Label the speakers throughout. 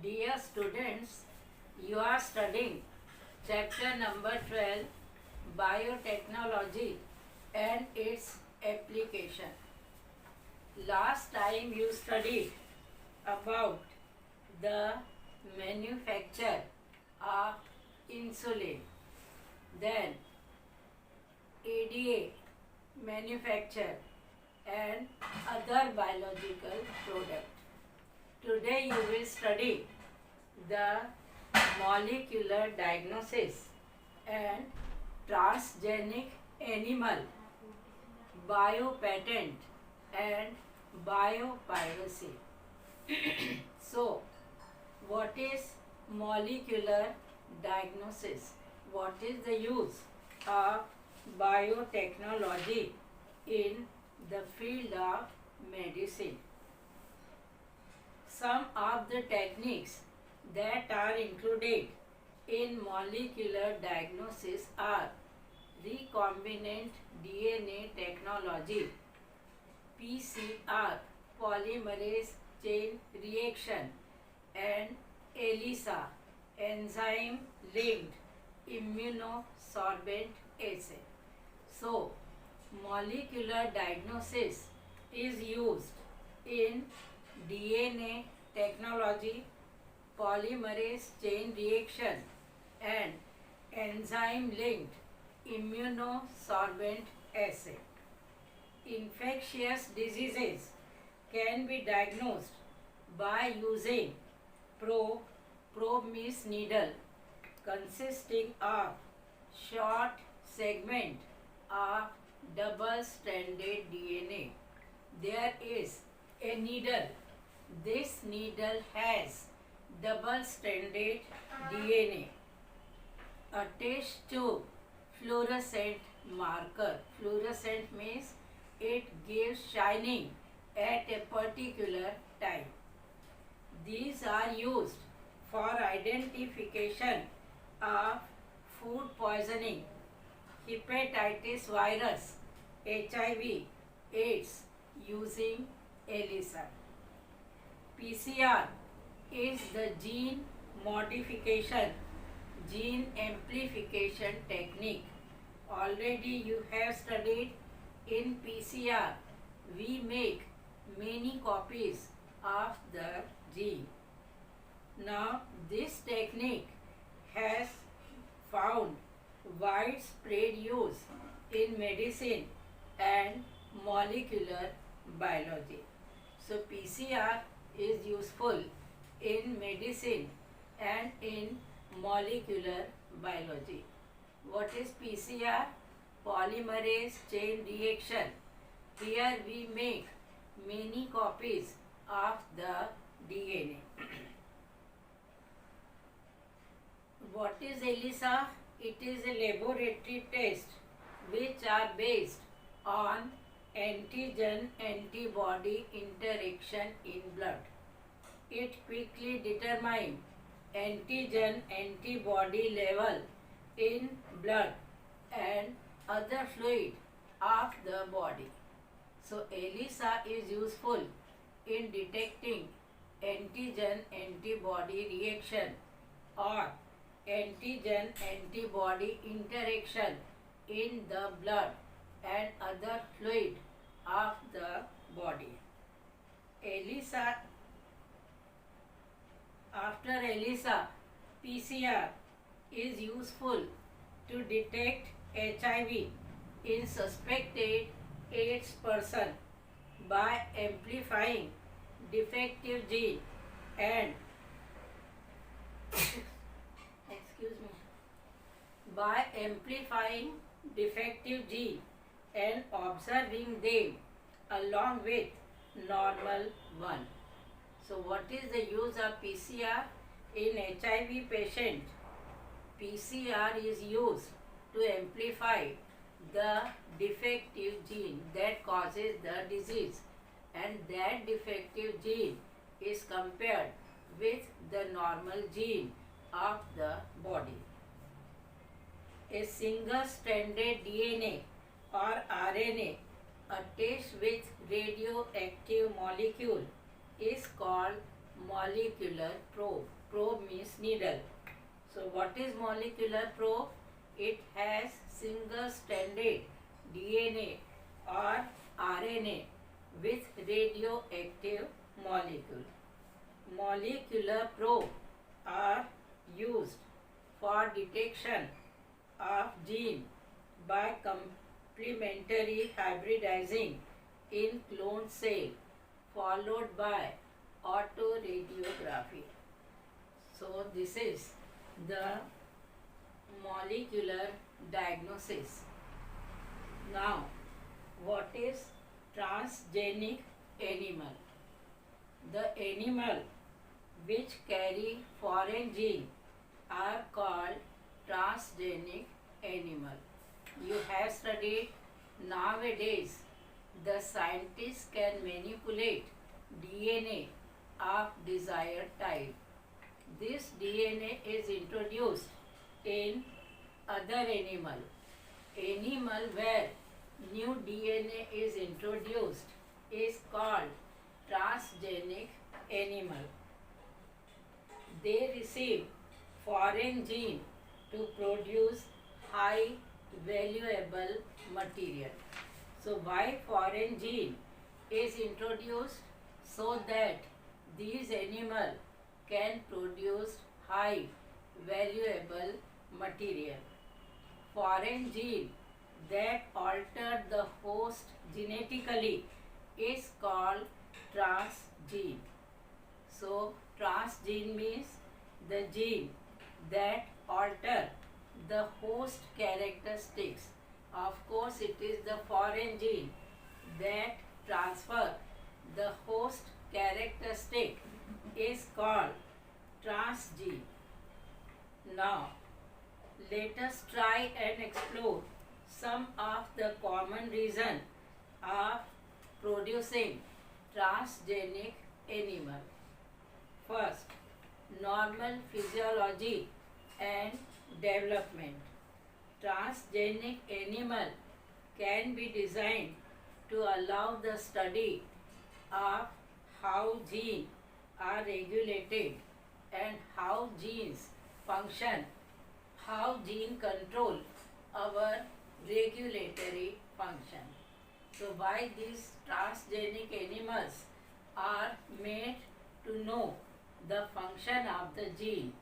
Speaker 1: Dear students, you are studying chapter number 12, Biotechnology and its application. Last time you studied about the manufacture of insulin, then ADA manufacture and other biological products. Today you will study the molecular diagnosis and transgenic animal, biopatent and biopiracy. So, what is molecular diagnosis? What is the use of biotechnology in the field of medicine? Some of the techniques that are included in molecular diagnosis are recombinant DNA technology, PCR, polymerase chain reaction, and ELISA, enzyme linked immunosorbent assay. So, molecular diagnosis is used in DNA technology, polymerase chain reaction, and enzyme linked immunosorbent assay. Infectious diseases can be diagnosed by using probe needle consisting of short segment of double-stranded DNA. There is a needle. This needle has double-stranded DNA attached to fluorescent marker. Fluorescent means it gives shining at a particular time. These are used for identification of food poisoning, hepatitis virus, HIV, AIDS using ELISA. PCR is the gene modification, gene amplification technique. Already you have studied in PCR. We make many copies of the gene. Now this technique has found widespread use in medicine and molecular biology. So PCR is useful in medicine and in molecular biology. What is PCR? Polymerase chain reaction. Here we make many copies of the DNA. What is ELISA? It is a laboratory test which are based on antigen-antibody interaction in blood. It quickly determines antigen-antibody level in blood and other fluid of the body. So ELISA is useful in detecting antigen-antibody reaction or antigen-antibody interaction in the blood and other fluid of the body. ELISA, after ELISA, PCR is useful to detect HIV in suspected AIDS person by amplifying defective gene and by amplifying defective gene and observing them along with normal one. So what is the use of PCR in HIV patient? PCR is used to amplify the defective gene that causes the disease, and that defective gene is compared with the normal gene of the body. A single-stranded DNA or RNA attached with radioactive molecule is called molecular probe. Probe means needle. So what is molecular probe? It has single-stranded DNA or RNA with radioactive molecule. Molecular probe are used for detection of gene by complementary hybridizing in clone cell followed by autoradiography. So this is the molecular diagnosis. Now, what is transgenic animal? The animal which carry foreign gene are called transgenic animal. You have studied nowadays the scientists can manipulate DNA of desired type. This DNA is introduced in other animal. Animal where new DNA is introduced is called transgenic animal. They receive foreign gene to produce high valuable material. So why foreign gene is introduced? So that these animal can produce high valuable material. Foreign gene that alter the host genetically is called transgene. So transgene means the gene that alter the host characteristics. Of course, it is the foreign gene that transfer the host characteristic is called transgene. Now, let us try and explore some of the common reasons of producing transgenic animal. First, normal physiology and development. Transgenic animal can be designed to allow the study of how genes are regulated and how genes function, how gene control our regulatory function. So why these transgenic animals are made to know the function of the gene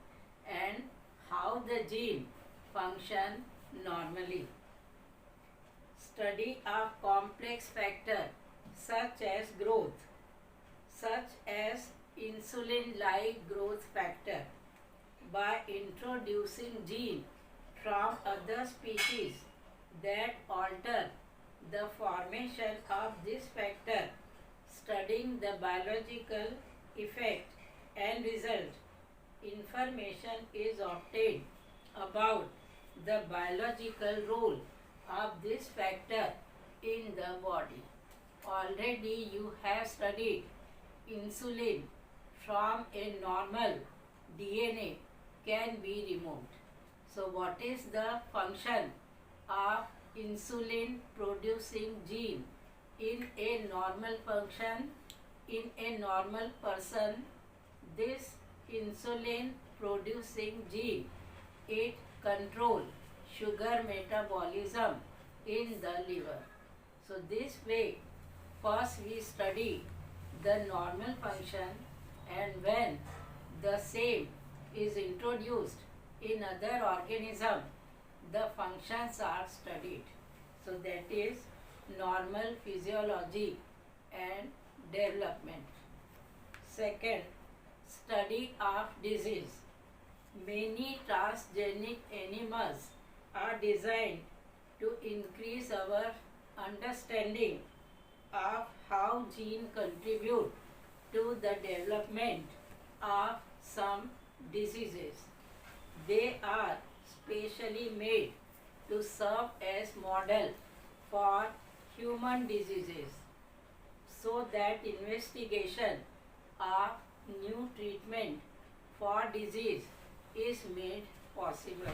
Speaker 1: and how the gene function normally. Study of complex factor such as growth, such as insulin-like growth factor. By introducing gene from other species that alter the formation of this factor, studying the biological effect and result, information is obtained about the biological role of this factor in the body. Already you have studied insulin from a normal DNA can be removed. So what is the function of insulin producing gene in a normal function? In a normal person, this insulin producing gene, it control sugar metabolism in the liver. So this way, first we study the normal function, and when the same is introduced in other organism, the functions are studied. So that is normal physiology and development. Second, study of disease. Many transgenic animals are designed to increase our understanding of how genes contribute to the development of some diseases. They are specially made to serve as model for human diseases so that investigation of new treatment for disease is made possible.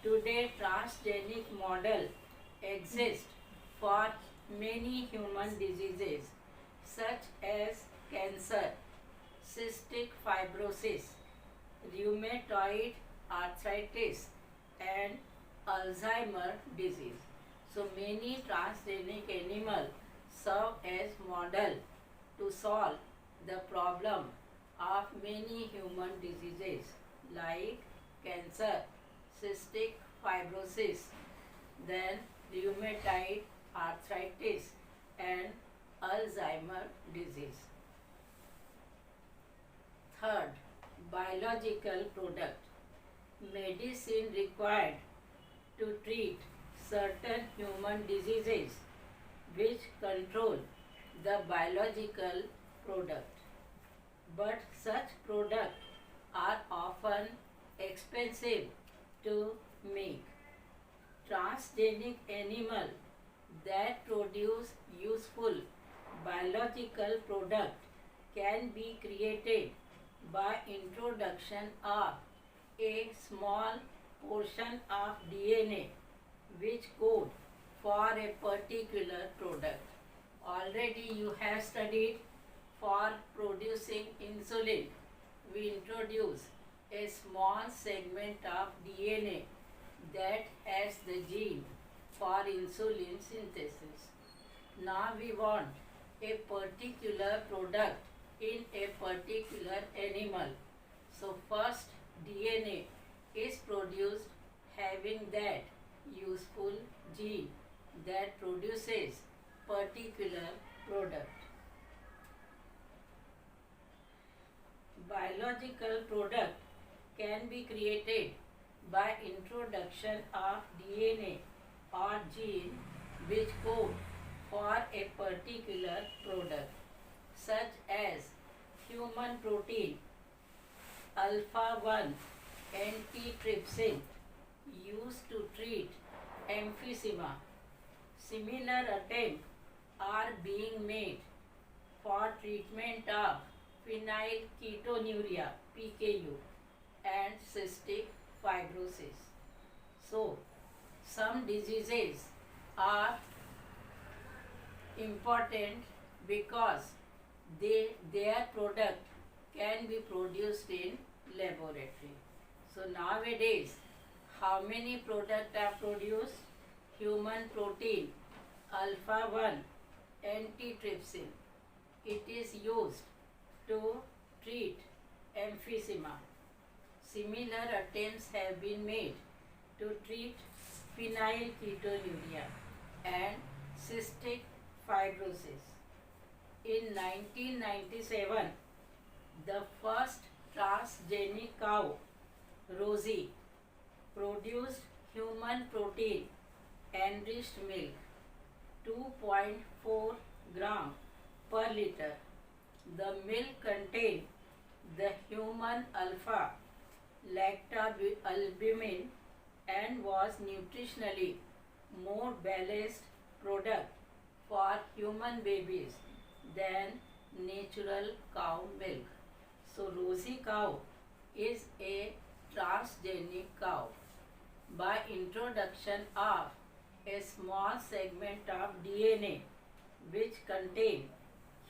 Speaker 1: Today, transgenic model exists for many human diseases such as cancer, cystic fibrosis, rheumatoid arthritis, and Alzheimer disease. So many transgenic animals serve as model to solve the problem of many human diseases like cancer, cystic fibrosis, then rheumatoid arthritis, and Alzheimer disease. Third, biological product. Medicine required to treat certain human diseases which control the biological product. But such products are often expensive to make. Transgenic animals that produce useful biological product can be created by introduction of a small portion of DNA which code for a particular product. Already you have studied for producing insulin. We introduce a small segment of DNA that has the gene for insulin synthesis. Now we want a particular product in a particular animal. So first DNA is produced having that useful gene that produces particular product. Biological product can be created by introduction of DNA or gene which code for a particular product, such as human protein alpha-1 antitrypsin used to treat emphysema. Similar attempts are being made for treatment of phenylketonuria (PKU) and cystic fibrosis. So, some diseases are important because their product can be produced in laboratory. So nowadays, how many products are produced? Human protein alpha-1 antitrypsin. It is used to treat emphysema. Similar attempts have been made to treat phenylketonuria and cystic fibrosis. In 1997, the first transgenic cow, Rosie, produced human protein enriched milk 2.4 gram per liter. The milk contained the human alpha lactalbumin and was nutritionally more balanced product for human babies than natural cow milk. So Rosie cow is a transgenic cow. By introduction of a small segment of DNA which contain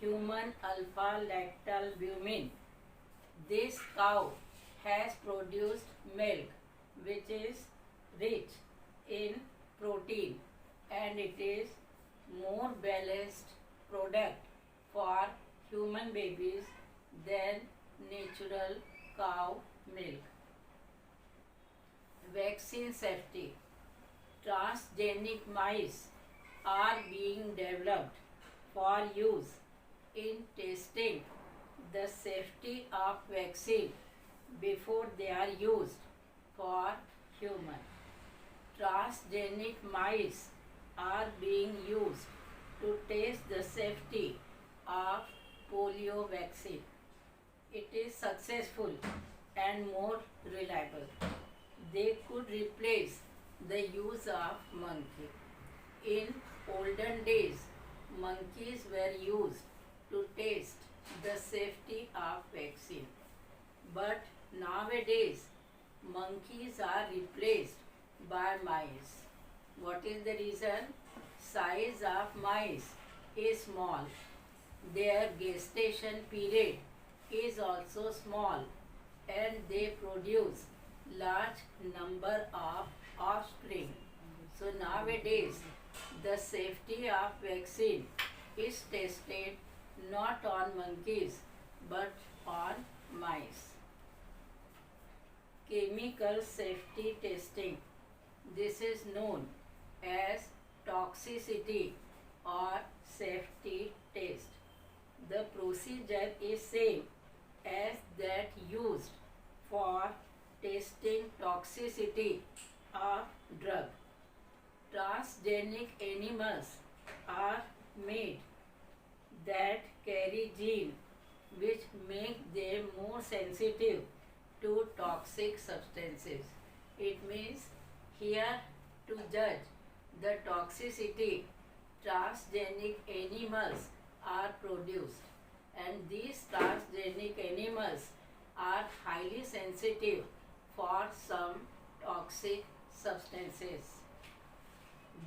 Speaker 1: human alpha lactalbumin, this cow has produced milk which is rich in protein and it is more balanced product for human babies than natural cow milk. Vaccine safety. Transgenic mice are being developed for use in testing the safety of vaccine before they are used for human. Transgenic mice are being used to test the safety of polio vaccine. It is successful and more reliable. They could replace the use of monkey. In olden days, monkeys were used to test the safety of vaccine. But nowadays, monkeys are replaced by mice. What is the reason? Size of mice is small. Their gestation period is also small and they produce large number of offspring. So nowadays the safety of vaccine is tested not on monkeys but on mice. Chemical safety testing. This is known as toxicity or safety test. The procedure is same as that used for testing toxicity of drug. Transgenic animals are made that carry gene which make them more sensitive to toxic substances. It means here to judge the toxicity, transgenic animals are produced, and these transgenic animals are highly sensitive for some toxic substances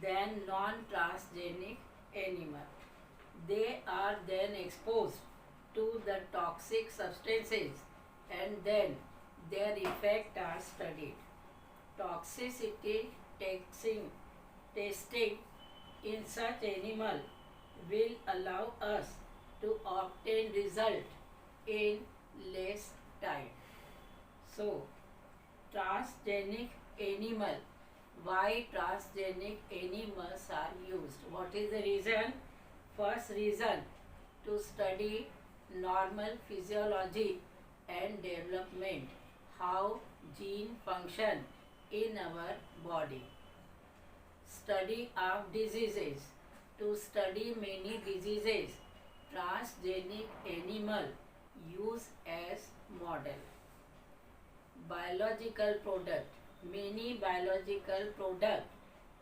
Speaker 1: than non-transgenic animal. They are then exposed to the toxic substances and then their effect are studied. Toxicity testing in such animal will allow us to obtain result in less time. So, transgenic animal. Why transgenic animals are used? What is the reason? First reason, to study normal physiology and development, how gene function in our body. Study of diseases. To study many diseases, transgenic animal use as model. Biological product. Many biological products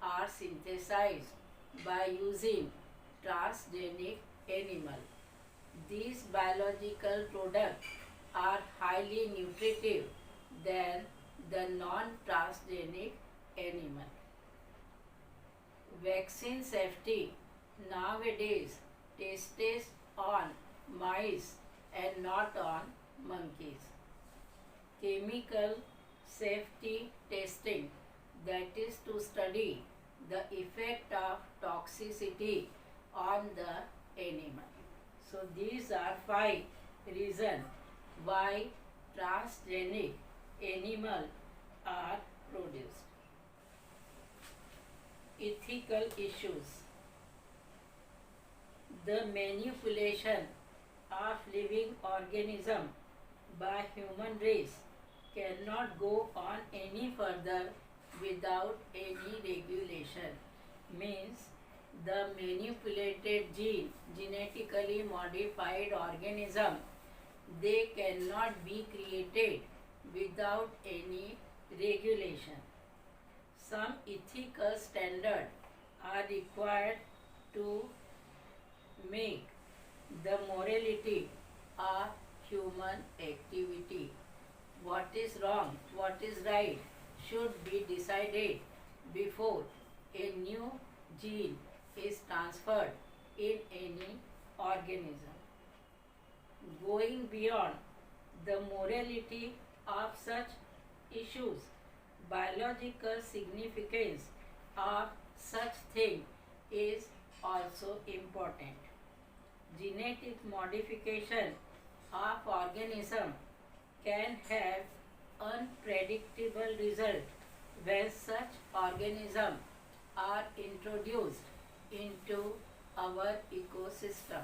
Speaker 1: are synthesized by using transgenic animal. These biological products are highly nutritive than the non-transgenic animal. Vaccine safety. Nowadays tested on mice and not on monkeys. Chemical safety testing, that is to study the effect of toxicity on the animal. So these are 5 reasons why transgenic animals are produced. Ethical issues. The manipulation of living organism by human race cannot go on any further without any regulation. Means the manipulated gene, genetically modified organism, they cannot be created without any regulation. Some ethical standards are required to make the morality of human activity. What is wrong, what is right should be decided before a new gene is transferred in any organism. Going beyond the morality of such issues, biological significance of such thing is also important. Genetic modification of organism can have unpredictable result when such organisms are introduced into our ecosystem.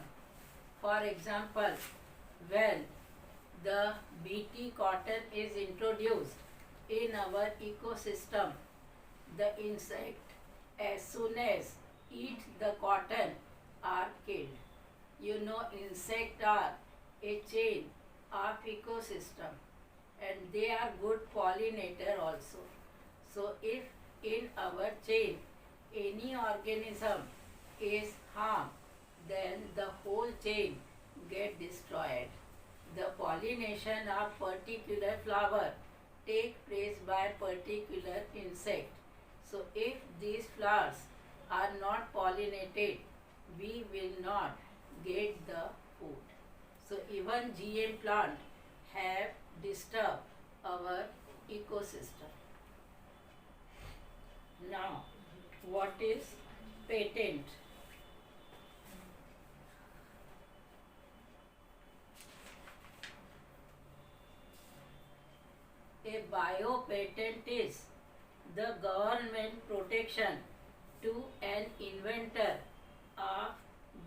Speaker 1: For example, when the BT cotton is introduced in our ecosystem, the insect as soon as eat the cotton are killed. You know, insects are a chain of ecosystem and they are good pollinator also. So if in our chain any organism is harmed, then the whole chain get destroyed. The pollination of particular flower take place by particular insect. So if these flowers are not pollinated, we will not get the food. So even GM plant have disturbed our ecosystem. Now, what is patent? A biopatent is the government protection to an inventor of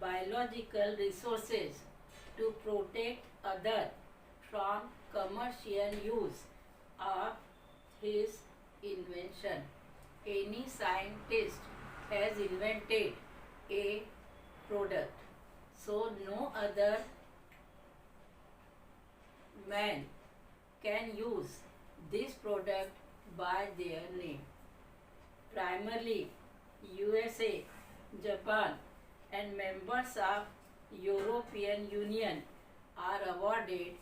Speaker 1: biological resources to protect other from commercial use of his invention. Any scientist has invented a product, so no other man can use this product by their name. Primarily, USA, Japan, and members of European Union are awarded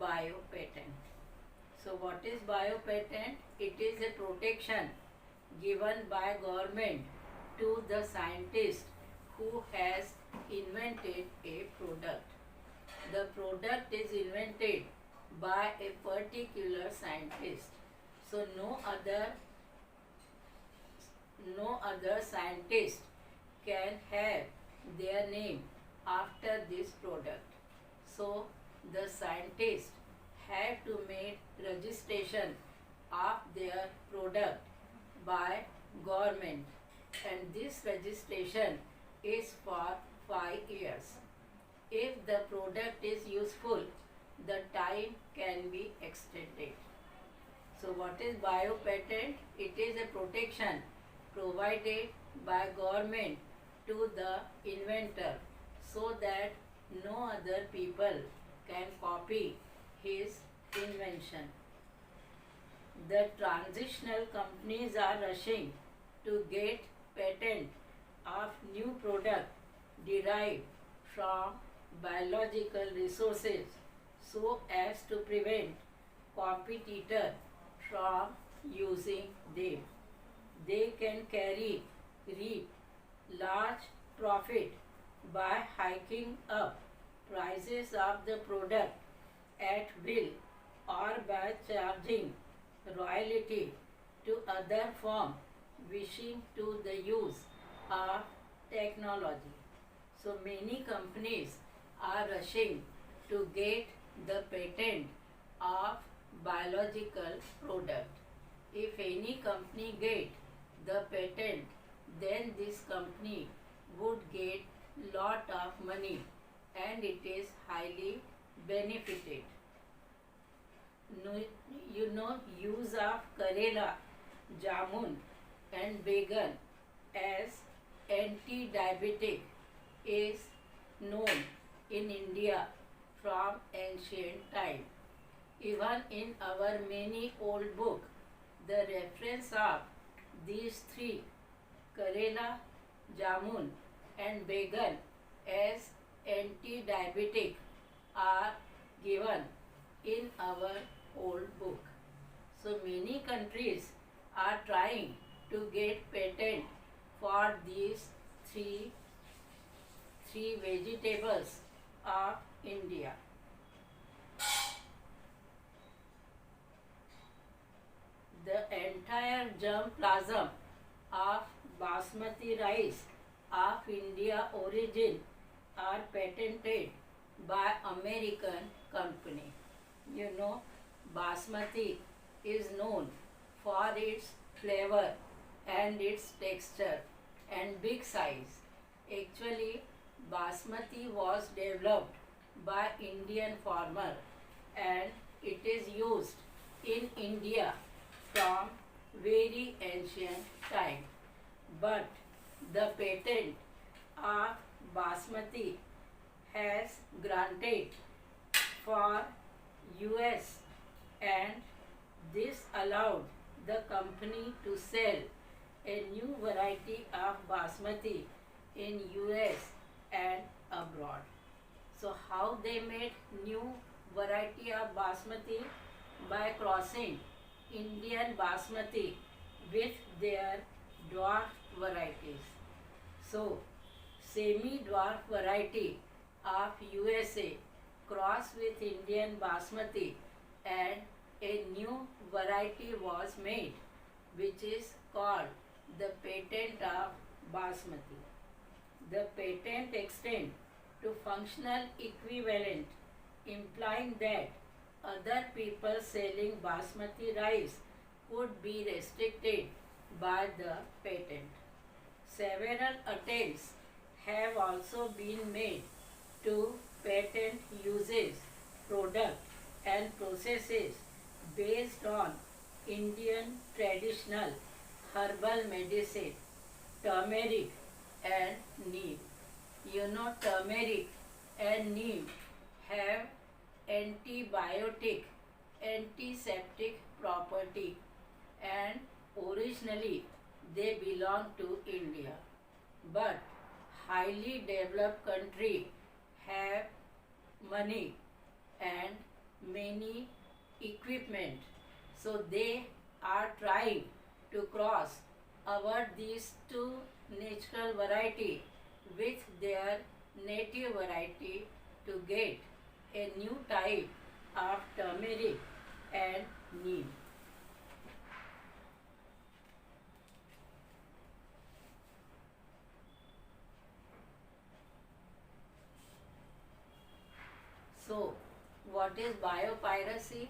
Speaker 1: biopatent. So what is biopatent? It is a protection given by government to the scientist who has invented a product. The product is invented by a particular scientist. So no other scientist can have their name after this product. So the scientists have to make registration of their product by government, and this registration is for 5 years. If the product is useful, the time can be extended. So what is biopatent? It is a protection provided by government to the inventor so that no other people can copy his invention. The transitional companies are rushing to get patent of new product derived from biological resources so as to prevent competitor from using them. They can reap large profit by hiking up prices of the product at will or by charging royalty to other firms wishing to the use of technology. So many companies are rushing to get the patent of biological product. If any company get the patent, then this company would get lot of money and it is highly benefited. Use of Karela, Jamun and Began as anti-diabetic is known in India from ancient time. Even in our many old books, the reference of these three, Karela, Jamun and Began as anti-diabetic are given in our old book. So many countries are trying to get patent for these three vegetables of India. The entire germplasm of basmati rice of India origin are patented by American company. Basmati is known for its flavor and its texture and big size. Actually, basmati was developed by Indian farmer and it is used in India from very ancient time. But the patent of basmati has granted for US and this allowed the company to sell a new variety of basmati in US and abroad. So how they made new variety of basmati? By crossing Indian basmati with their dwarf varieties. So semi-dwarf variety of USA cross with Indian basmati and a new variety was made, which is called the patent of basmati. The patent extends to functional equivalent, implying that other people selling basmati rice could be restricted by the patent. Several attempts have also been made to patent uses, products, and processes based on Indian traditional herbal medicine, turmeric, and neem. You know, turmeric and neem have antibiotic, antiseptic property, and originally they belong to India. But highly developed country have money and many equipment, so they are trying to cross over these two natural variety with their native variety to get a new type of turmeric and neem. So, what is biopiracy?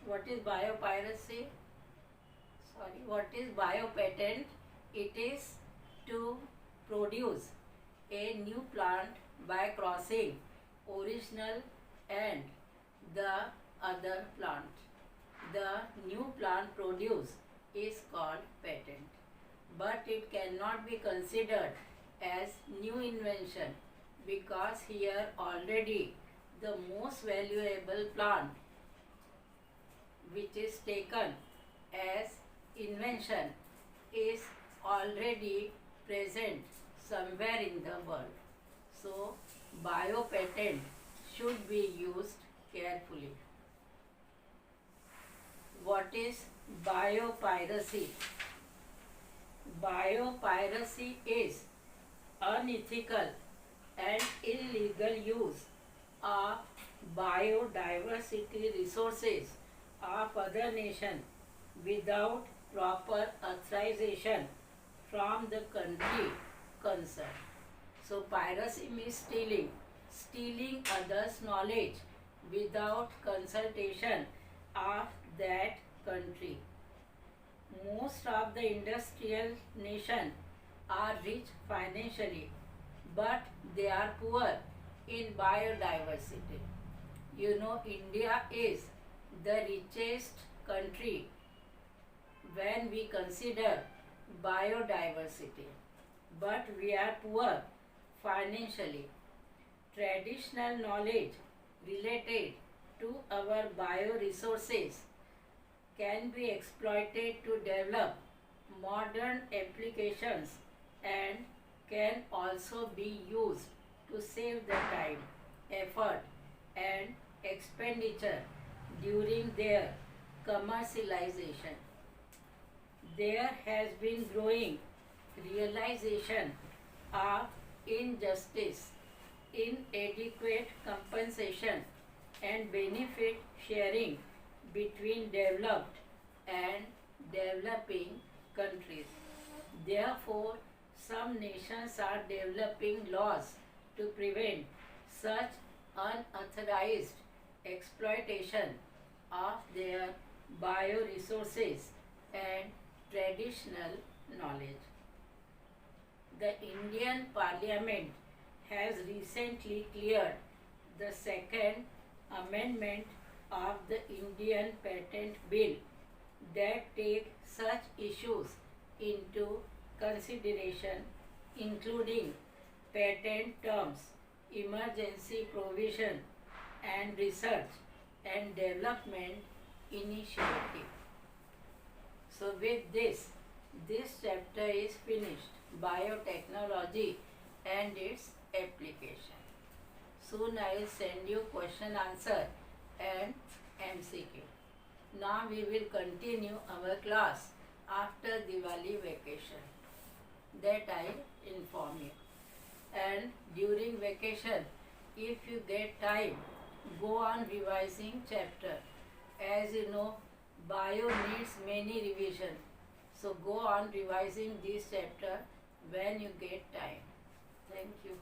Speaker 1: What is biopiracy? What is biopatent? It is to produce a new plant by crossing original and the other plant. The new plant produced is called patent, but it cannot be considered as new invention because here already the most valuable plant which is taken as invention is already present somewhere in the world. So, biopatent should be used carefully. What is biopiracy? Biopiracy is unethical and illegal use of biodiversity resources of other nation without proper authorization from the country concerned. So piracy means stealing others' knowledge without consultation of that country. Most of the industrial nations are rich financially, but they are poor in biodiversity. You know, India is the richest country when we consider biodiversity, but we are poor financially. Traditional knowledge related to our bioresources can be exploited to develop modern applications and can also be used to save the time, effort, and expenditure during their commercialization. There has been growing realization of injustice, inadequate compensation, and benefit sharing between developed and developing countries. Therefore, some nations are developing laws to prevent such unauthorized exploitation of their bioresources and traditional knowledge. The Indian Parliament has recently cleared the second amendment of the Indian Patent Bill that take such issues into consideration, including patent terms, emergency provision, and research and development initiative. So with this chapter is finished, biotechnology and its application. Soon I will send you question answer and MCQ. Now we will continue our class after Diwali vacation. That I inform you. And during vacation if you get time, go on revising chapter. As you know, bio needs many revision. So go on revising this chapter when you get time. Thank you.